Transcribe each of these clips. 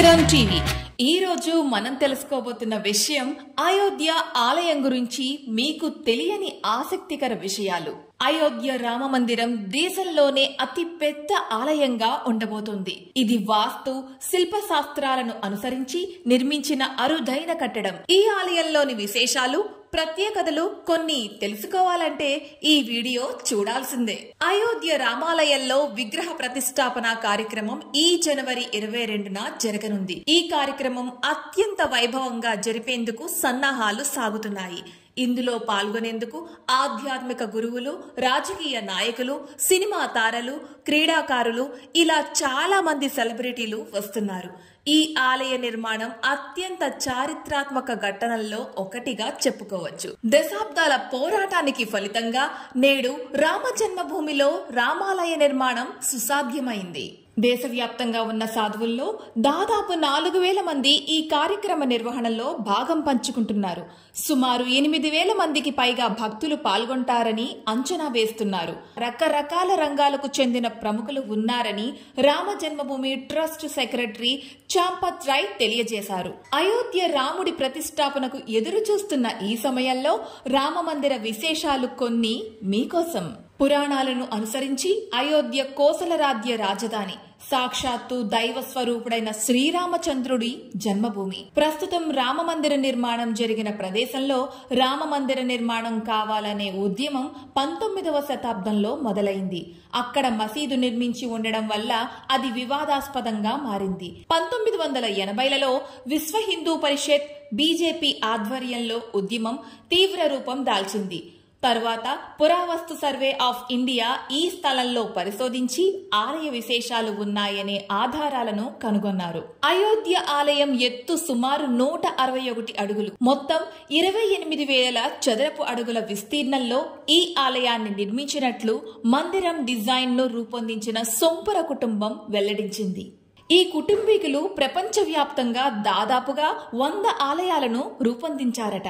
Kiran TV ఈ రోజు మనం తెలుసుకోబోతున్న విషయం అయోధ్య ఆలయం గురించి మీకు తెలియని ఆసక్తికర విషయాలు. అయోధ్య రామ మందిరం దేశంలోనే అతి పెద్ద ఆలయంగా ఉండబోతుంది. ఇది వాస్తు శిల్ప శాస్త్రాలను అనుసరించి నిర్మించిన అరుదైన కట్టడం. ఈ ఆలయంలోని విశేషాలు ప్రత్యేకతలు కొన్ని తెలుసుకోవాలంటే ఈ వీడియో చూడాల్సిందే. అయోధ్య రామాలయంలో విగ్రహ ప్రతిష్టాపన కార్యక్రమం ఈ జనవరి 22న జరగనుంది. ఈ కార్యక్రమం అత్యంత వైభవంగా జరిపేందుకు సన్నాహాలు సాగుతున్నాయి. ఇందులో పాల్గొనేందుకు ఆధ్యాత్మిక గురువులు, రాజకీయ నాయకులు, సినిమా తారలు, క్రీడాకారులు ఇలా చాలా మంది సెలబ్రిటీలు వస్తున్నారు. ఈ ఆలయ నిర్మాణం అత్యంత చారిత్రాత్మక ఘటనల్లో ఒకటిగా చెప్పుకోవచ్చు. దశాబ్దాల పోరాటానికి ఫలితంగా నేడు రామ జన్మభూమిలో రామాలయ నిర్మాణం సుసాధ్యమైంది. దేశవ్యాప్తంగా ఉన్న సాధువుల్లో దాదాపు 4000 మంది ఈ కార్యక్రమ నిర్వహణలో భాగం పంచుకుంటున్నారు. సుమారు 8000 మందికి పైగా భక్తులు పాల్గొంటారని అంచనా వేస్తున్నారు. రకరకాల రంగాలకు చెందిన ప్రముఖులు ఉన్నారని రామ జన్మభూమి ట్రస్ట్ సెక్రటరీ చాంపత్ రాయ్ తెలియజేశారు. అయోధ్య రాముడి ప్రతిష్టాపనకు ఎదురు చూస్తున్న ఈ సమయంలో రామ మందిర విశేషాలు కొన్ని మీకోసం. పురాణాలను అనుసరించి అయోధ్య కోసల రాజ్య రాజధాని, సాక్షాత్తు దైవ స్వరూపుడైన శ్రీరామచంద్రుడి జన్మభూమి. ప్రస్తుతం రామమందిర నిర్మాణం జరిగిన ప్రదేశంలో రామమందిర నిర్మాణం కావాలనే ఉద్యమం 19వ శతాబ్దంలో మొదలైంది. అక్కడ మసీదు నిర్మించి ఉండడం వల్ల అది వివాదాస్పదంగా మారింది. 1980లలో విశ్వ హిందూ పరిషత్ బీజేపీ ఆధ్వర్యంలో ఉద్యమం తీవ్ర రూపం దాల్చింది. తర్వాత పురావస్తు సర్వే ఆఫ్ ఇండియా ఈ స్థలంలో పరిశోధించి ఆలయ విశేషాలు ఉన్నాయనే ఆధారాలను కనుగొన్నారు. అయోధ్య ఆలయం ఎత్తు సుమారు 161 అడుగులు. మొత్తం 28,000 చదరపు అడుగుల విస్తీర్ణంలో ఈ ఆలయాన్ని నిర్మించినట్లు మందిరం డిజైన్ ను రూపొందించిన సొంపుర కుటుంబం వెల్లడించింది. ఈ కుటుంబీకులు ప్రపంచవ్యాప్తంగా దాదాపుగా 100 ఆలయాలను రూపొందించారట.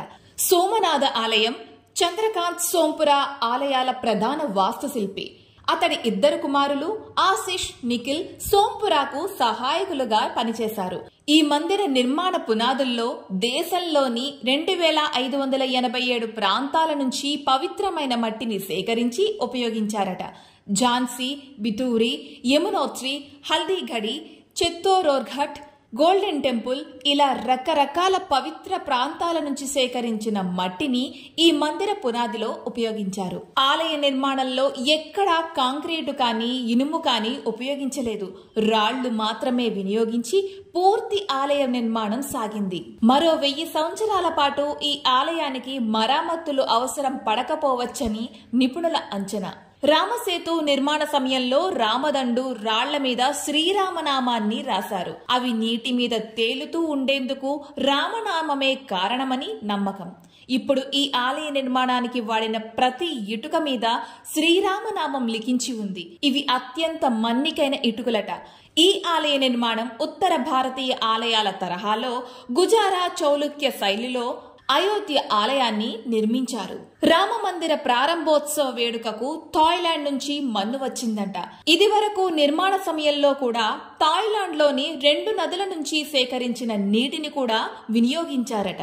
సోమనాథ ఆలయం, చంద్రకాంత్ సోంపుర ఆలయాల ప్రధాన వాస్తుశిల్పి. అతడి 2 కుమారులు ఆశిష్, నిఖిల్ సోంపురాకు సహాయకులుగా పనిచేశారు. ఈ మందిర నిర్మాణ పునాదుల్లో దేశంలోని 2587 ప్రాంతాల నుంచి పవిత్రమైన మట్టిని సేకరించి ఉపయోగించారట. ఝాన్సీ, బితూరి, యమునోత్రి, హల్దీఘడి, చిత్తోర్ఘట్, గోల్డెన్ టెంపుల్ ఇలా రకరకాల పవిత్ర ప్రాంతాల నుంచి సేకరించిన మట్టిని ఈ మందిర పునాదిలో ఉపయోగించారు. ఆలయ నిర్మాణంలో ఎక్కడా కాంక్రీటు కానీ ఇనుము కానీ ఉపయోగించలేదు. రాళ్లు మాత్రమే వినియోగించి పూర్తి ఆలయ నిర్మాణం సాగింది. మరో 1000 సంవత్సరాల పాటు ఈ ఆలయానికి మరామతులు అవసరం పడకపోవచ్చని నిపుణుల అంచనా. రామసేతు నిర్మాణ సమయంలో రామదండు రాళ్ల మీద శ్రీరామనామాన్ని రాశారు. అవి నీటి మీద తేలుతూ ఉండేందుకు రామనామమే కారణమని నమ్మకం. ఇప్పుడు ఈ ఆలయ నిర్మాణానికి వాడిన ప్రతి ఇటుక మీద శ్రీరామనామం లిఖించి ఉంది. ఇవి అత్యంత మన్నికైన ఇటుకలట. ఈ ఆలయ నిర్మాణం ఉత్తర భారతీయ ఆలయాల తరహాలో గుజారా చౌలుక్య శైలిలో అయోధ్య ఆలయాన్ని నిర్మించారు. రామ మందిర ప్రారంభోత్సవ వేడుకకు థాయిలాండ్ నుంచి మన్ను వచ్చిందంట. ఇది వరకు నిర్మాణ సమయంలో కూడా థాయిలాండ్ లోని 2 నదుల నుంచి సేకరించిన నీటిని కూడా వినియోగించారట.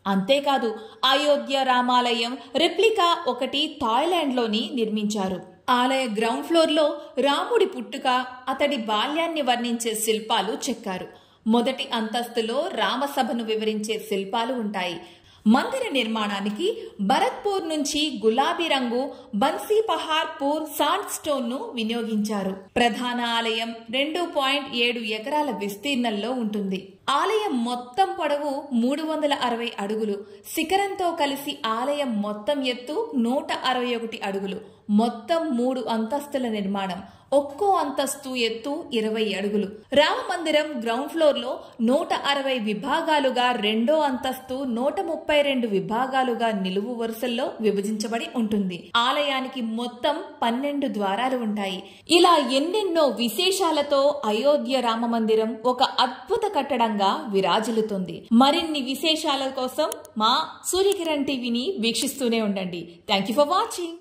అంతేకాదు అయోధ్య రామాలయం రెప్లికా ఒకటి థాయిలాండ్ లోని నిర్మించారు. ఆలయ గ్రౌండ్ ఫ్లోర్ లో రాముడి పుట్టుక, అతడి బాల్యాన్ని వర్ణించే శిల్పాలు చెక్కారు. మొదటి అంతస్తులో రామసభను వివరించే శిల్పాలు ఉంటాయి. మందిర నిర్మాణానికి భరత్పూర్ నుంచి గులాబీ రంగు బన్సీపహార్పూర్ శాండ్ స్టోన్ ను వినియోగించారు. ప్రధాన ఆలయం 2.7 ఎకరాల విస్తీర్ణంలో ఉంటుంది. ఆలయం మొత్తం పొడవు 360 అడుగులు. శిఖరంతో కలిసి ఆలయం మొత్తం ఎత్తు 161 అడుగులు. మొత్తం 3 అంతస్తుల నిర్మాణం. ఒక్కో అంతస్తు ఎత్తు 20 అడుగులు. రామ మందిరం గ్రౌండ్ ఫ్లోర్ లో 160 విభాగాలుగా, 2వ అంతస్తు 132 విభాగాలుగా నిలువు వరుసల్లో విభజించబడి ఉంటుంది. ఆలయానికి మొత్తం 12 ద్వారాలు ఉంటాయి. ఇలా ఎన్నెన్నో విశేషాలతో అయోధ్య రామ మందిరం ఒక అద్భుత కట్టడంగా విరాజిల్లుతుంది. మరిన్ని విశేషాల కోసం మా సూర్యకిరణ్ టీవీని వీక్షిస్తూనే ఉండండి. Thank you for watching.